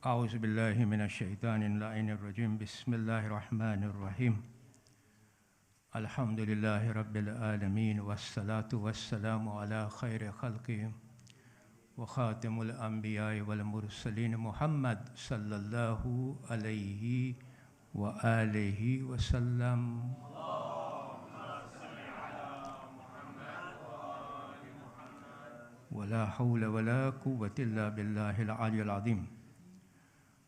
أعوذ بالله من الشيطان اللعين الرجيم بسم الله الرحمن الرحيم الحمد لله رب العالمين والصلاة والسلام على خير خلقه وخاتم الأنبياء والمرسلين محمد صلى الله عليه وآله وسلم. ولا حول ولا قوة إلا بالله العلي العظيم.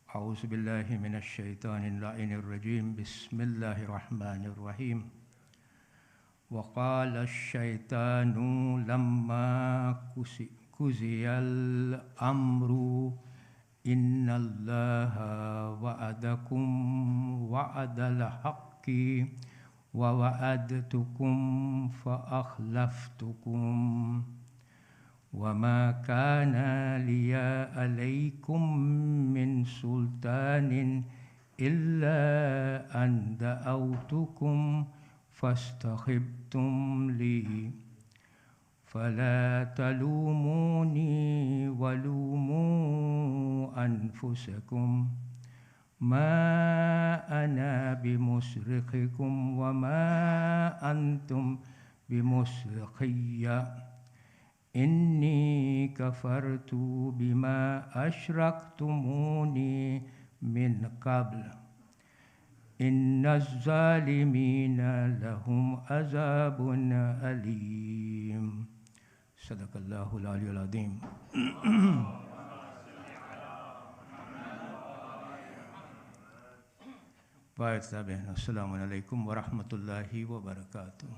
أعوذ بالله من الشيطان اللعين الرجيم بسم الله الرحمن الرحيم. وقال الشيطان لما قضي الأمر إن الله وعدكم وعد الحق ووعدتكم فأخلفتكم وما كان لي عليكم من سلطان إلا أن دعوتكم فاستجبتم لي فلا تلوموني ولوموا أنفسكم ما أنا بمصرخكم وما أنتم بمصرخي إني كفرت بما أشركتموني من قبل إن الظالمين لهم عذاب أليم. صدق الله العلي العظيم. ભાઈ સાહેબ અસ્સલામુ અલૈકુમ વરહમતુલ્લાહિ વબરકાતુહ.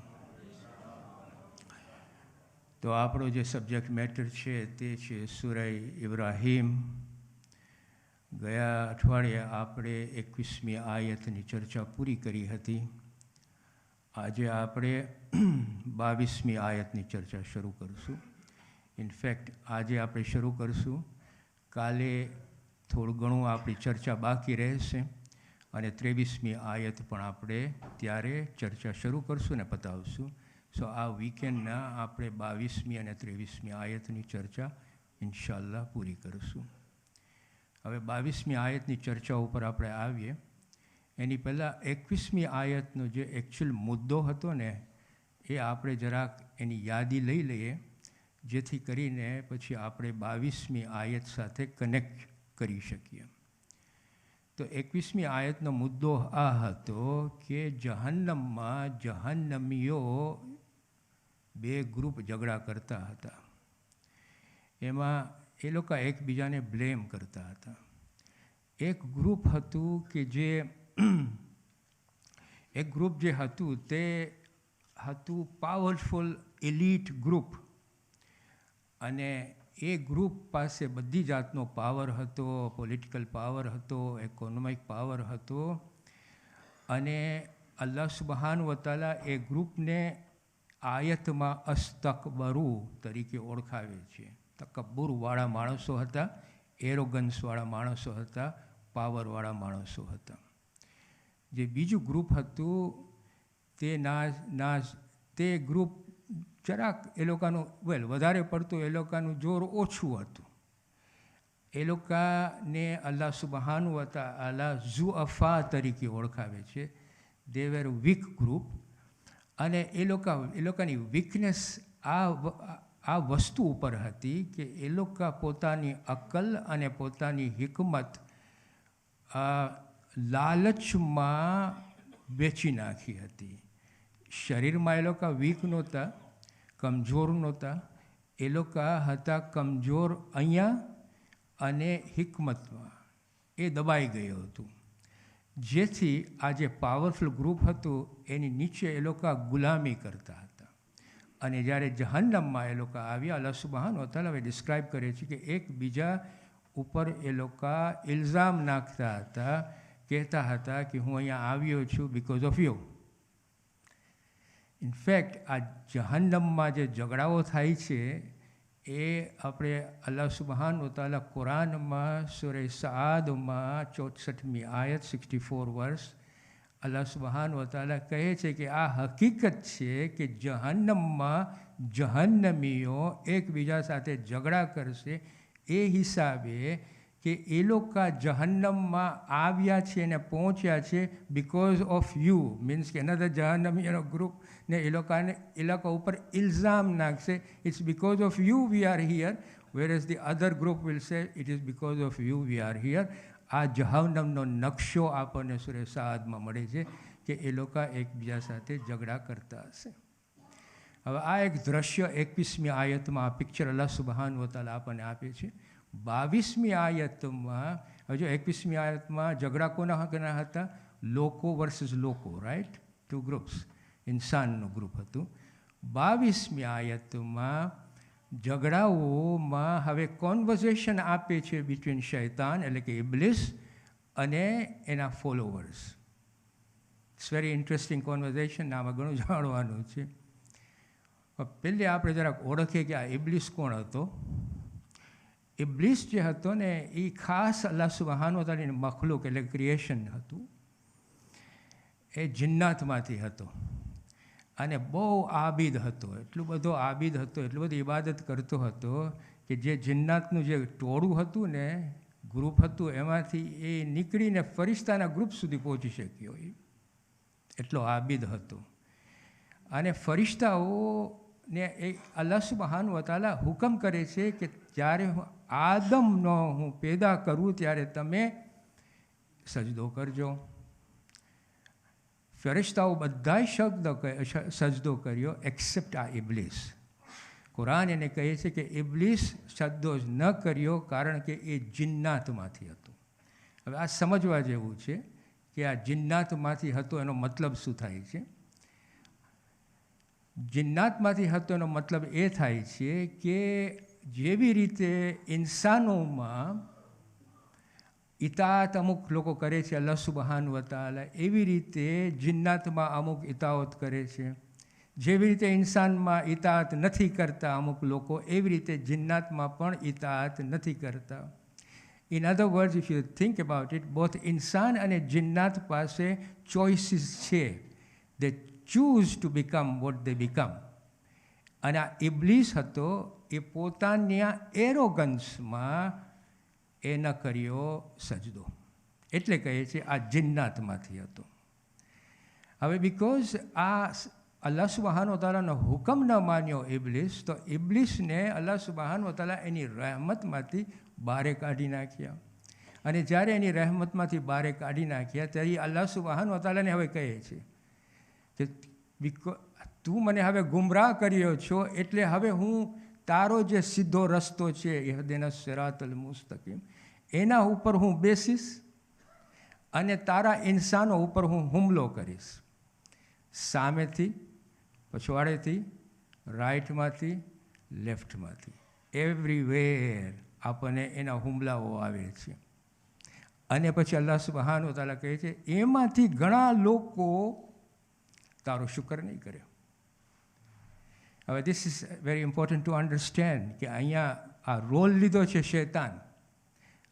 તો આપણો જે સબ્જેક્ટ મેટર છે તે છે સૂરહ ઇબ્રાહીમ. ગયા અઠવાડિયે આપણે 21મી આયતની ચર્ચા પૂરી કરી હતી. આજે આપણે 22મી આયતની ચર્ચા શરૂ કરીશું. ઇનફેક્ટ આજે આપણે શરૂ કરીશું. કાલે થોડું ઘણું આપણી ચર્ચા બાકી રહેશે અને 23મી આયત પણ આપણે ત્યારે ચર્ચા શરૂ કરશું ને પતાવશું. સો આ વીકેન્ડના આપણે 22મી અને 23મી આયતની ચર્ચા ઇન્શાઅલ્લાહ પૂરી કરીશું. હવે 22મી આયતની ચર્ચા ઉપર આપણે આવીએ. એની પહેલાં 21મી આયતનો જે એકચ્યુઅલ મુદ્દો હતો ને એ આપણે જરાક એની યાદી લઈ લઈએ, જેથી કરીને પછી આપણે 22મી આયત સાથે કનેક્ટ કરી શકીએ. તો 21મી આયતનો મુદ્દો આ હતો કે જહન્નમમાં જહન્નમીઓ બે ગ્રુપ ઝઘડા કરતા હતા. એમાં એ લોકો એકબીજાને બ્લેમ કરતા હતા. એક ગ્રુપ હતું કે એક ગ્રુપ જે હતું તે હતું પાવરફુલ એલિટ ગ્રુપ, અને એ ગ્રુપ પાસે બધી જાતનો પાવર હતો, પોલિટિકલ પાવર હતો, ઇકોનોમિક પાવર હતો. અને અલ્લાહ સુબહાન વ તઆલા એ ગ્રુપને આયતમાં અસ્તકબરુ તરીકે ઓળખાવે છે. તકબ્બુરવાળા માણસો હતા, એરોગન્સવાળા માણસો હતા, પાવરવાળા માણસો હતા. જે બીજું ગ્રુપ હતું તે ગ્રુપ જરાક એ લોકોનું વધારે પડતું એ લોકોનું જોર ઓછું હતું. એ લોકોને અલ્લાહ સુબહાન વ તઆલા ઝુઅફા તરીકે ઓળખાવે છે. દે વેર વીક ગ્રુપ. અને એ લોકોની વીકનેસ આ વસ્તુ ઉપર હતી કે એ લોકો પોતાની અક્લ અને પોતાની હિકમત લાલચમાં વેચી નાખી હતી. શરીરમાં એ લોકો વીક નહોતા, કમજોર નહોતા. એ લોકો હતા કમજોર અહીંયા અને હિકમતમાં. એ દબાઈ ગયું હતું, જેથી આ જે પાવરફુલ ગ્રુપ હતું એની નીચે એ લોકો ગુલામી કરતા હતા. અને જ્યારે જહન્નમમાં એ લોકો આવ્યા, અલ્લાહ સુબહાન વ તઆલા ડિસ્ક્રાઇબ કરે છે કે એકબીજા ઉપર એ લોકો ઇલ્ઝામ નાખતા હતા, કહેતા હતા કે હું અહીંયા આવ્યો છું બિકોઝ ઓફ યુ. ઇનફેક્ટ આ જહન્નમમાં જે ઝઘડાઓ થાય છે એ આપણે અલ્લાહ સુબહાન વ તઆલા કુરાનમાં સૂરહ સઆદમાં 64મી આયત 64 વર્ષ અલ્લાહ સુબહાન વ તઆલા કહે છે કે આ હકીકત છે કે જહન્નમમાં જહન્નમીઓ એકબીજા સાથે ઝઘડા કરશે એ હિસાબે કે એ લોકો જહન્નમમાં આવ્યા છે અને પહોંચ્યા છે બિકોઝ ઓફ યુ, મીન્સ કે અનધર જહન્નમીનો ગ્રુપ ને એ લોકો ઉપર ઇલ્ઝામ નાખશે, it's because of you we are here, whereas the other group will say it is because of you we are here. આ જહન્નમનો નકશો આપણને સૂરે સાદમાં મળે છે કે એ લોકો એકબીજા સાથે ઝઘડા કરતા હશે. હવે આ એક દ્રશ્ય 21મી આયતમાં આ પિક્ચર અલ્લાહ સુબહાન વ તઆલા આપણને આપે છે. 22મી આયતમાં, હજુ 21મી આયતમાં ઝઘડા કોના હતા? લોકો વર્સિસ લોકો, રાઈટ? ટુ ગ્રુપ્સ, ઇન્સાનનું ગ્રુપ હતું. 22મી આયતમાં ઝઘડાઓમાં હવે કોન્વર્ઝેશન આપે છે બિટવીન શૈતાન એટલે કે ઇબ્લિસ અને એના followers. It's very interesting conversation, આમાં ઘણું જાણવાનું છે. પહેલે આપણે જરાક ઓળખીએ કે આ ઇબ્લિસ કોણ હતો. ઇબ્લિસ જે હતો ને એ ખાસ અલ્લાહ સુબહાન વ તઆલાની મખલુક એટલે ક્રિએશન હતું. એ જિન્નાતમાંથી હતો અને બહુ આબિદ હતો, એટલું બધો આબિદ હતો, એટલું બધું ઇબાદત કરતો હતો કે જે જિન્નાતનું જે ટોળું હતું ને, ગ્રુપ હતું, એમાંથી એ નીકળીને ફરિશ્તાના ગ્રુપ સુધી પહોંચી શક્યો. એટલો આબિદ હતો. અને ફરિશ્તાઓને એ અલ્લાહ સુબહાન વ તઆલા હુકમ કરે છે કે જ્યારે આદમનો હું પેદા કરું ત્યારે તમે સજદો કરજો. ફરિશ્તાઓ બધાય સજદો કર્યો એક્સેપ્ટ આ ઇબ્લિસ. કુરાન એને કહે છે કે ઇબ્લિસ સજદો જ ન કર્યો કારણ કે એ જિન્નાતમાંથી હતો. હવે આ સમજવા જેવું છે કે આ જિન્નાતમાંથી હતો એનો મતલબ શું થાય છે. જિન્નાતમાંથી હતો એનો મતલબ એ થાય છે કે જેવી રીતે ઇન્સાનોમાં ઇતાઅત અમુક લોકો કરે છે અલ્લાહ સુબહાન વ તઆલા, એવી રીતે જિન્નાતમાં અમુક ઇતાઅત કરે છે. જેવી રીતે ઇન્સાનમાં ઇતાઅત નથી કરતા અમુક લોકો, એવી રીતે જિન્નાતમાં પણ ઇતાઅત નથી કરતા. In other words, if you think about it, both ઇન્સાન અને જિન્નાત પાસે ચોઇસીસ છે. They choose to become what they become. અને આ ઇબ્લિસ હતો એ પોતાની એરોગન્સમાં એ ન કર્યો સજદો, એટલે કહે છે આ જિન્નાતમાંથી હતો. હવે બિકોઝ આ અલ્લાહ સુબહાન વ તઆલાનો હુકમ ન માન્યો ઇબ્લિસ, તો ઇબ્લિસને અલ્લાહ સુબહાન વ તઆલા એની રહેમતમાંથી બહારે કાઢી નાખ્યા. અને જ્યારે એની રહેમતમાંથી બહારે કાઢી નાખ્યા ત્યારે અલ્લાહ સુબહાન વ તઆલાને હવે કહે છે કે તું મને હવે ગુમરાહ કર્યો છો, એટલે હવે હું તારો જે સીધો રસ્તો છે ઇહદિના સિરાતલ મુસ્તકીમ, એના ઉપર હું બેસીશ અને તારા ઇન્સાનો ઉપર હું હુમલો કરીશ. સામેથી, પછવાડેથી, રાઈટમાંથી, લેફ્ટમાંથી, એવરીવેર આપણને એના હુમલાઓ આવે છે. અને પછી અલ્લાહ સુબહાન વ તઆલા કહે છે એમાંથી ઘણા લોકો તારો શુકર નહીં કર્યો. હવે this is very important to understand કે અહીંયા આ રોલ લીધો છે શૈતાન.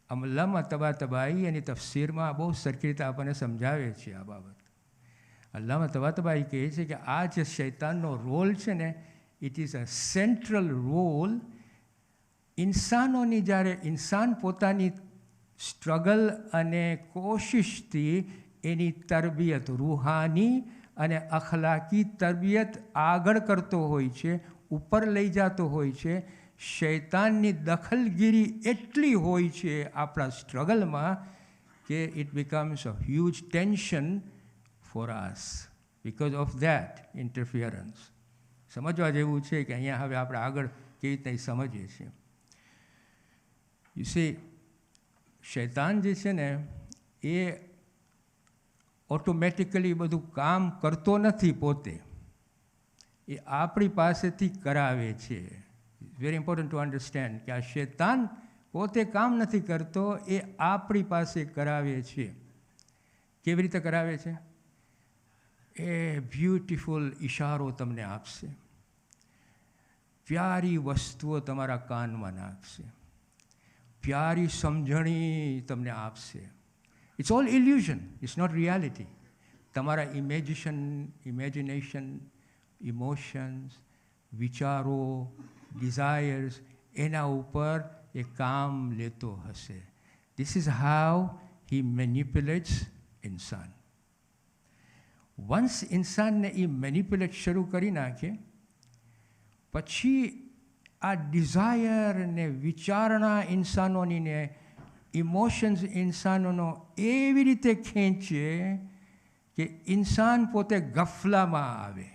અલ્લામા તબાતબાઈ એની તફસીરમાં બહુ સરખી રીતે આપણને સમજાવે છે આ બાબત. અલ્લામા તબાતબાઈ કહે છે કે આ જે શૈતાનનો રોલ છે ને, it is a central role. ઇન્સાનોની જ્યારે ઇન્સાન પોતાની સ્ટ્રગલ અને કોશિશથી એની તરબિયત, રૂહાની અને અખલાકી તરબિયત આગળ કરતો હોય છે, ઉપર લઈ જતો હોય છે, શૈતાનની દખલગીરી એટલી હોય છે આપણા સ્ટ્રગલમાં કે it becomes a huge tension for us because of that interference. સમજવા જેવું છે કે અહીંયા હવે આપણે આગળ કેવી રીતે સમજીએ છીએ. યુ સી, શૈતાન જે છે ને એ ઓટોમેટિકલી બધું કામ કરતો નથી પોતે, એ આપણી પાસેથી કરાવે છે. વેરી ઇમ્પોર્ટન્ટ ટુ અન્ડરસ્ટેન્ડ કે આ શૈતાન પોતે કામ નથી કરતો, એ આપણી પાસે કરાવે છે. કેવી રીતે કરાવે છે? એ બ્યુટિફુલ ઇશારો તમને આપશે, પ્યારી વસ્તુઓ તમારા કાનમાં નાખશે, પ્યારી સમજણી તમને આપશે. It's all illusion, it's not reality. તમારા ઇમેજિનેશન, ઇમોશન્સ, વિચારો, ડિઝાયર્સ, એના ઉપર એ કામ લેતો હશે. This is how he manipulates ઇન્સાન. વન્સ ઇન્સાનને એ મેનિપ્યુલેટ શરૂ કરી નાખે પછી આ ડિઝાયર ને વિચારણા ઇન્સાનોની ને ઇમોશન્સ ઇન્સાનોનો એવી રીતે ખેંચે કે ઇન્સાન પોતે ગફલામાં આવે.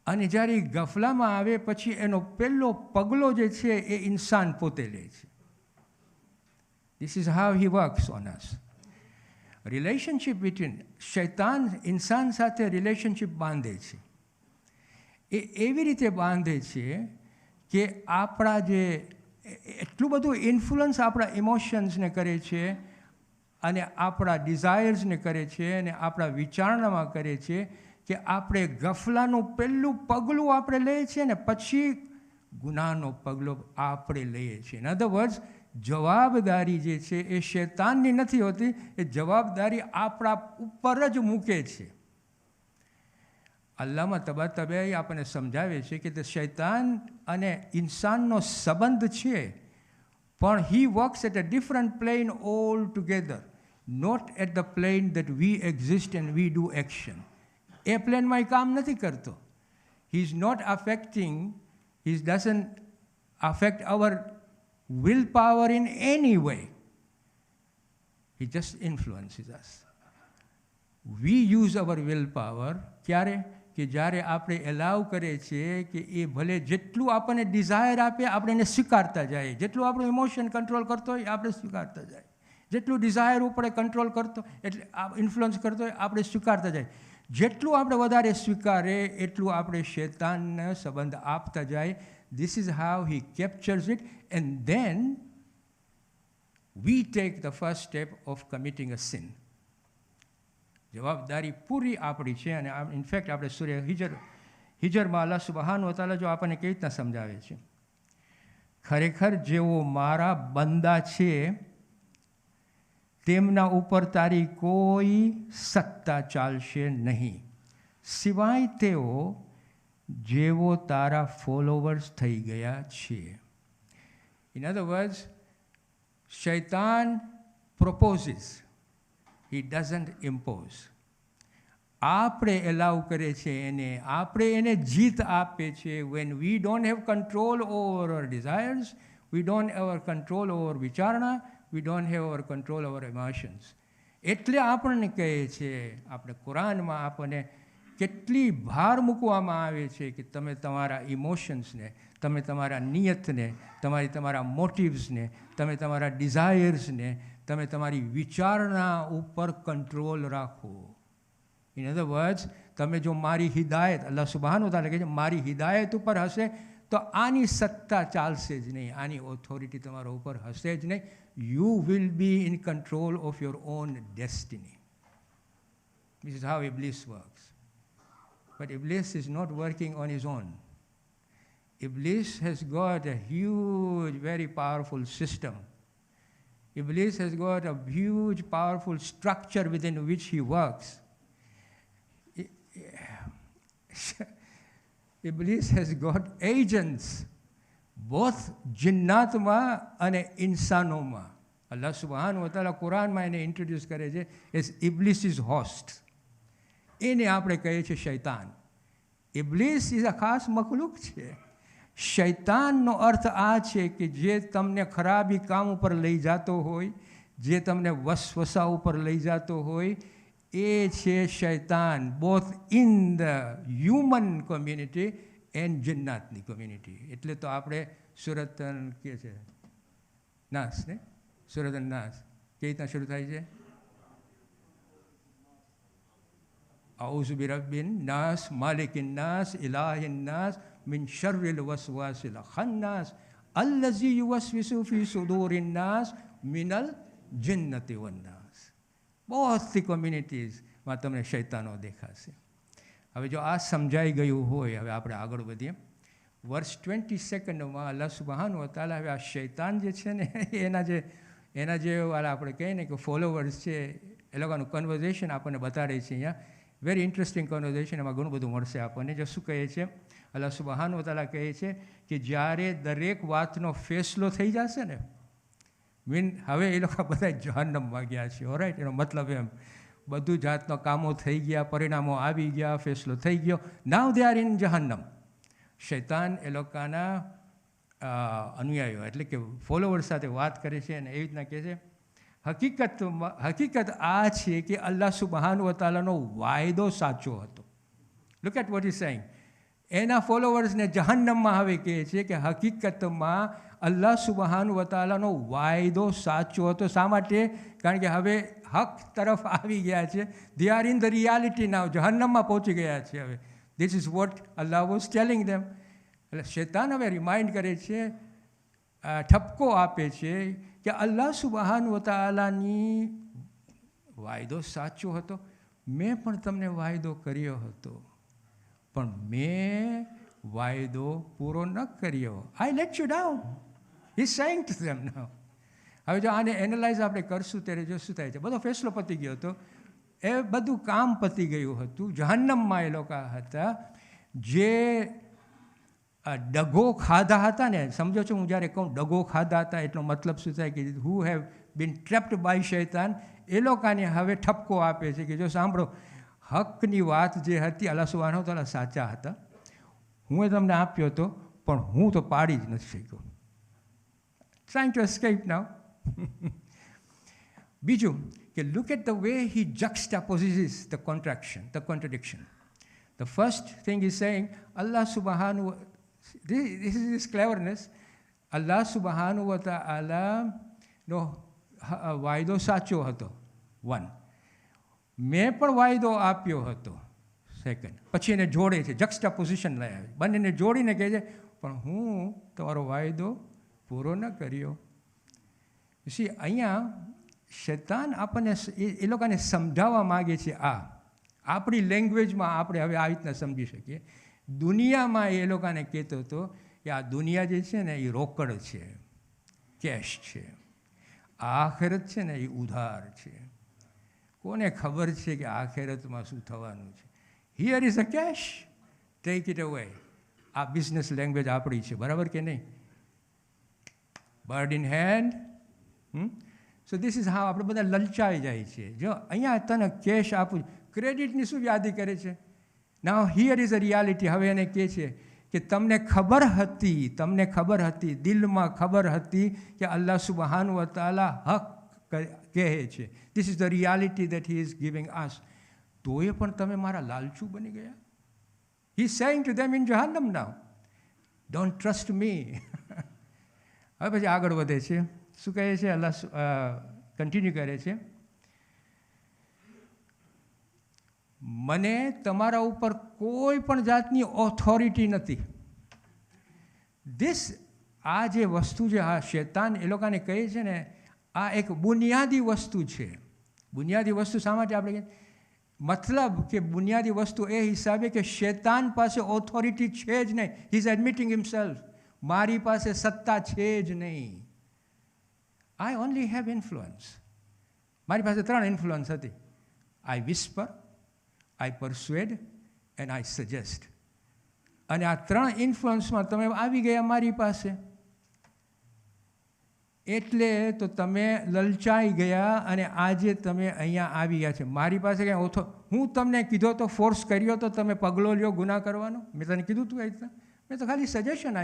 અને જ્યારે એ ગફલામાં આવે પછી એનો પહેલો પગલો જે છે એ ઇન્સાન પોતે લે છે. This is how he works on us. Relationship between શૈતાન ઇન્સાન સાથે રિલેશનશિપ બાંધે છે. એ એવી રીતે બાંધે છે કે આપણા જે એટલું બધું ઇન્ફ્લુઅન્સ આપણા ઇમોશન્સને કરે છે અને આપણા ડિઝાયર્સને કરે છે અને આપણા વિચારણામાં કરે છે કે આપણે ગફલાનું પહેલું પગલું આપણે લઈએ છીએ ને પછી ગુનાનો પગલો આપણે લઈએ છીએ. ઇન અધર વર્ડ્સ, જવાબદારી જે છે એ શૈતાનની નથી હોતી, એ જવાબદારી આપણા ઉપર જ મૂકે છે. અલ્લામા તબાતબાઈ આપણને સમજાવે છે કે તે શૈતાન અને ઇન્સાનનો સંબંધ છે, પણ he works at a different plane all together, not at the plane that we exist and we do action. એ પ્લેનમાં એ કામ નથી કરતો. He is not affecting, he doesn't affect our will power in any way. He just influences us. We use our will power ક્યારે કે જ્યારે આપણે એલાવ કરીએ છીએ કે એ ભલે જેટલું આપણને ડિઝાયર આપે આપણે એને સ્વીકારતા જાય, જેટલું આપણું ઇમોશન કંટ્રોલ કરતો હોય આપણે સ્વીકારતા જાય, જેટલું ડિઝાયર ઉપર કંટ્રોલ કરતો એટલે ઇન્ફ્લુઅન્સ કરતો હોય આપણે સ્વીકારતા જાય. જેટલું આપણે વધારે સ્વીકારે એટલું આપણે શૈતાનને સંબંધ આપતા જાય. This is how he captures it, and then we take the first step of committing a sin. જવાબદારી પૂરી આપણી છે. અને ઇનફેક્ટ આપણે સૂર્ય હિજરમાં અલ્લાહ સુબહાનહુ વ તઆલા જો આપણને કેવી રીતના સમજાવે છે, ખરેખર જેઓ મારા બંદા છે તેમના ઉપર તારી કોઈ સત્તા ચાલશે નહીં, સિવાય તેઓ જેવો તારા ફોલોવર્સ થઈ ગયા છે. ઇન અધર વર્ડ્સ, શૈતાન proposes, he doesn't impose. આપણે એલાવ કરે છે એને, આપણે એને જીત આપે છે. when we don't have control over our desires, we don't have our control over વિચારણા, we don't have our control over emotions. એટલે આપણને કહે છે, આપણે કુરાનમાં આપણને કેટલી ભાર મૂકવામાં આવે છે કે તમે તમારા ઇમોશન્સને, તમે તમારા નિયતને, તમારા મોટિવ્સને, તમે તમારા ડિઝાયર્સને, તમે તમારી વિચારણા ઉપર કંટ્રોલ રાખો. ઇન અધર વર્ડ્સ, તમે જો મારી હિદાયત, અલ્લાહ સુબહાનહુ વ તઆલા કહે છે મારી હિદાયત ઉપર હશે તો આની સત્તા ચાલશે જ નહીં, આની ઓથોરિટી તમારા ઉપર હશે જ નહીં. You will be in control of your own destiny. This is how Iblis works. But Iblis is not working on his own. Iblis has got a huge, very powerful system. Iblis has got a huge, powerful structure within which he works. Iblis has got agents, both જિન્નાતમાં અને ઇન્સાનોમાં. અલ્લાહ સુબહાનહુ વ તઆલા કુરાનમાં એને introduce કરે છે as ઇબ્લિસ is host. એને આપણે કહીએ છીએ શૈતાન. ઇબ્લિસ is a ખાસ મખલુક છે. શૈતાનનો અર્થ આ છે કે જે તમને ખરાબી કામ ઉપર લઈ જતો હોય, જે તમને વસવસા ઉપર લઈ જતો હોય, એ છે શૈતાન, both in the human community and જન્નાતની કોમ્યુનિટી. એટલે તો આપણે સુરત કે છે નાસ ને, સુરત નાસ કેવી રીતના શરૂ થાય છે? أعوذ برب الناس مالك الناس إله الناس من شر الوسواس الخناس الذي يوسوس في صدور الناس من الجنة والناس. Both the communities માં તમને શૈતાનો દેખાશે. હવે જો આ સમજાઈ ગયું હોય, હવે આપણે આગળ વધીએ. વર્ષ 22 અલ્લાહ સુબહાનહુ વ તઆલા હવે આ શૈતાન જે છે ને એના જે આપણે કહીએ ને કે ફોલોવર્સ છે એ લોકોનું કન્વર્ઝેશન આપણને બતાડે છે અહીંયા. વેરી ઇન્ટરેસ્ટિંગ કન્વર્ઝેશન, એમાં ઘણું બધું મળશે આપણને. જો શું કહે છે, અલ્લાહ સુબહાનહુ વ તઆલા કહે છે કે જ્યારે દરેક વાતનો ફેસલો થઈ જશે ને, હવે એ લોકો બધા જહન્નમમાં ગયા છે. ઓરાઈટ, એનો મતલબ એમ બધું જાતનો કામો થઈ ગયા, પરિણામો આવી ગયા, ફેસલો થઈ ગયો. નાવ દે આર ઇન જહન્નમ. શૈતાન એ લોકોના અનુયાયીઓ એટલે કે ફોલોવર્સ સાથે વાત કરે છે અને એવી રીતના કહે છે હકીકત આ છે કે અલ્લાહ સુબહાન વ તઆલાનો વાયદો સાચો હતો. Look at what is saying. એના ફોલોવર્સને જહન્નમમાં હવે કહે છે કે હકીકતમાં અલ્લાહ સુબહાન વ તઆલાનો વાયદો સાચો હતો. શા માટે? કારણ કે હવે હક તરફ આવી ગયા છે. They are in the reality now. જહન્નમમાં પહોંચી ગયા છે હવે. This is what Allah was telling them. એટલે શૈતાન હવે રિમાઇન્ડ કરે છે, ઠપકો આપે છે કે અલ્લાહ સુબહાન વ તઆલાની વાયદો સાચો હતો. મેં પણ તમને વાયદો કર્યો હતો, પણ મેં વાયદો પૂરો ન કર્યો. I let you down. He is saying to them now. હવે જો આને એનાલાઇઝ આપણે કરશું ત્યારે જો શું થાય છે. બધો ફેસલો પતી ગયો હતો, એ બધું કામ પતી ગયું હતું. જહન્નમમાં એ લોકો હતા જે ડગો ખાધા હતા ને. સમજો છો, હું જ્યારે કહું ડગો ખાધા હતા એટલો મતલબ શું થાય કે હુ હેવ બીન ટ્રેપ્ડ બાય શૈતાન, એ લોકોને હવે ઠપકો આપે છે કે જો સાંભળો, હકની વાત જે હતી અલ્લાહ સુબહાનહુ તઆલા સાચા હતા. હું એ તમને આપ્યો હતો, પણ હું તો પાડી જ નથી શક્યો. Trying to escape now. બીજું કે look at the way he juxtaposes the contradiction. The first thing he's saying, Allah subhanahu wa, this is his cleverness. Allah subhanahu wa ta'ala નો વાયદો સાચો હતો. 1. મેં પણ વાયદો આપ્યો હતો. 2. પછી એને જોડે છે, જક્સ્ટાપોઝિશન લઈ આવે, બંનેને જોડીને કહે છે પણ હું તમારો વાયદો પૂરો ન કર્યો. અહીંયા શૈતાન આપણને એ લોકોને સમજાવવા માગે છે. આપણી લેંગ્વેજમાં આપણે હવે આવી રીતના સમજી શકીએ. દુનિયામાં એ લોકોને કહેતો હતો કે આ દુનિયા જે છે ને એ રોકડ છે, કેશ છે. આખેરત છે ને એ ઉધાર છે. કોને ખબર છે કે આખેરતમાં શું થવાનું છે? Here is a cash, take it away. આ બિઝનેસ લેંગ્વેજ આપણી છે, બરાબર કે નહીં? Bird in hand. So this is how આપણે બધા લલચાઈ જાય છે. જો અહીંયા તને કેશ આપું, ક્રેડિટની શું યાદી કરે છે? નાઉ હિયર ઇઝ અ રિયાલિટી. હવે એને કહે છે કે તમને ખબર હતી, દિલમાં ખબર હતી કે અલ્લાહ સુબહાન વ તઆલા હક કહે છે. This is the reality that he is giving us. તોય પણ તમે મારા લાલચુ બની ગયા. He is saying to them in જહન્નમ નાઉ, ડોન્ટ ટ્રસ્ટ મી. હવે પછી આગળ વધે છે. શું કહે છે? અલ્લાહ કન્ટિન્યુ કરે છે, મને તમારા ઉપર કોઈ પણ જાતની ઓથોરિટી નથી. આ જે વસ્તુ છે, આ શૈતાન એ લોકોને કહે છે ને, આ એક બુનિયાદી વસ્તુ છે. બુનિયાદી વસ્તુ શા માટે આપણે કહીએ? મતલબ કે બુનિયાદી વસ્તુ એ હિસાબે કે શૈતાન પાસે ઓથોરિટી છે જ નહીં. હી ઇઝ એડમિટિંગ હિમસેલ્ફ, મારી પાસે સત્તા છે જ નહીં. I only have influence. મારી પાસે 3 ઇન્ફ્લુઅન્સ હતી. I whisper, I persuade and I suggest. અને આ 3 ઇન્ફ્લુઅન્સમાં તમે આવી ગયા મારી પાસે, એટલે તો તમે લલચાઈ ગયા અને આજે તમે અહીંયા આવી ગયા છે. મારી પાસે કંઈ હું તમને કીધો તો, ફોર્સ કર્યો તો તમે પગલો લ્યો ગુનાહ કરવાનો? મેં તને કીધું હતું એ રીતના? મેં તો ખાલી સજેશન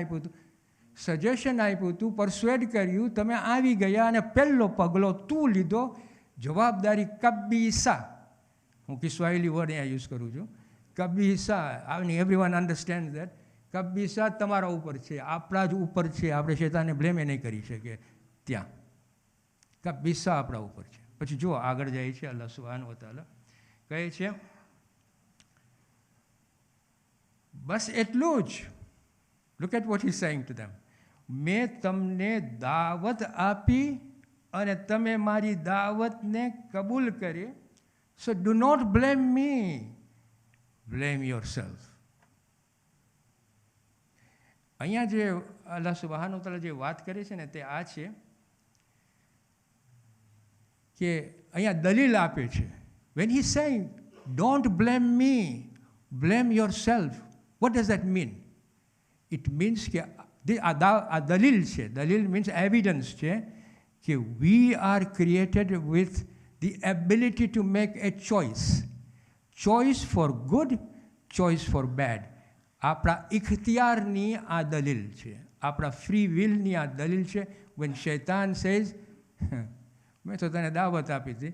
આપ્યું હતું, પરસ્વેડ કર્યું, તમે આવી ગયા અને પહેલો પગલો તું લીધો. જવાબદારી કબીસા. હું કિસ્વાહિલી વર્ડ અહીંયા યુઝ કરું છું. કબીસા, આઈ એવરીવન અન્ડરસ્ટેન્ડ દેટ. કબીસા તમારા ઉપર છે, આપણા જ ઉપર છે. આપણે શૈતાનને બ્લેમ એ નહીં કરી શકીએ. ત્યાં કબીસા આપણા ઉપર છે. પછી જુઓ આગળ જાય છે. અલ્લાહ સુબહાનહુ વ તઆલા કહે છે બસ એટલું જ. Look at what he saying to them. મેં તમને દાવત આપી અને તમે મારી દાવતને કબૂલ કરી. So do not blame me, blame yourself. અહીંયા જે અલ્લાહ સુબહાનહુ તઆલા જે વાત કરે છે ને તે આ છે કે અહીંયા દલીલ આપે છે. When he saying don't blame me, blame yourself, what does that mean? It means કે આ દલીલ છે. દલીલ મીન્સ એવિડન્સ છે કે we are created with the ability to make a choice for good, choice for bad. આપણા ઇખ્તિયારની આ દલીલ છે, આપણા ફ્રી વિલની આ દલીલ છે. when શૈતાન says મેં તો તને દાવત આપી હતી,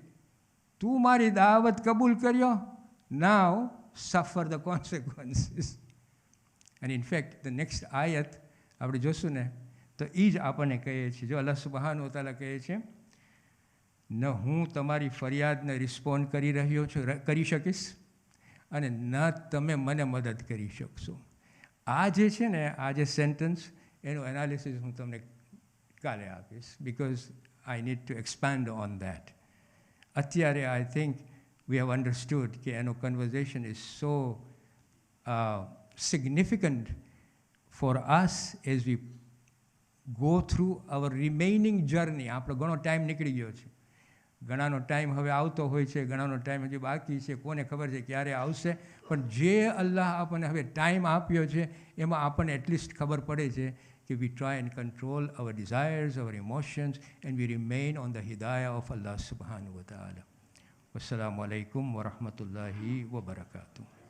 તું મારી દાવત કબૂલ કર્યો, now suffer the consequences. And in fact the next ayat આપણે જોશું ને તો એ જ આપણને કહે છે. જો અલ્લાહ સુબ્હાનહુ વ તઆલા કહે છે, ન હું તમારી ફરિયાદને રિસ્પોન્ડ કરી શકીશ અને ન તમે મને મદદ કરી શકશો. આ જે છે ને, આ જે સેન્ટન્સ, એનું એનાલિસિસ હું તમને કાલે આપીશ, because I need to expand on that. અત્યારે I think we have understood કે એનો conversation is so significant for us as we go through our remaining journey. આપણો ઘણો ટાઈમ નીકળી ગયો છે, ઘણાનો ટાઈમ હવે આવતો હોય છે, ઘણાનો ટાઈમ હજી બાકી છે, કોને ખબર છે ક્યારે આવશે. પણ જે અલ્લાહ આપણને હવે ટાઈમ આપ્યો છે એમાં આપણને એટલીસ્ટ ખબર પડે છે કે we try and control our desires, our emotions, and we remain on the hidayah of Allah subhanahu wa ta'ala. Wassalamu alaikum wa rahmatullahi wa barakatuh.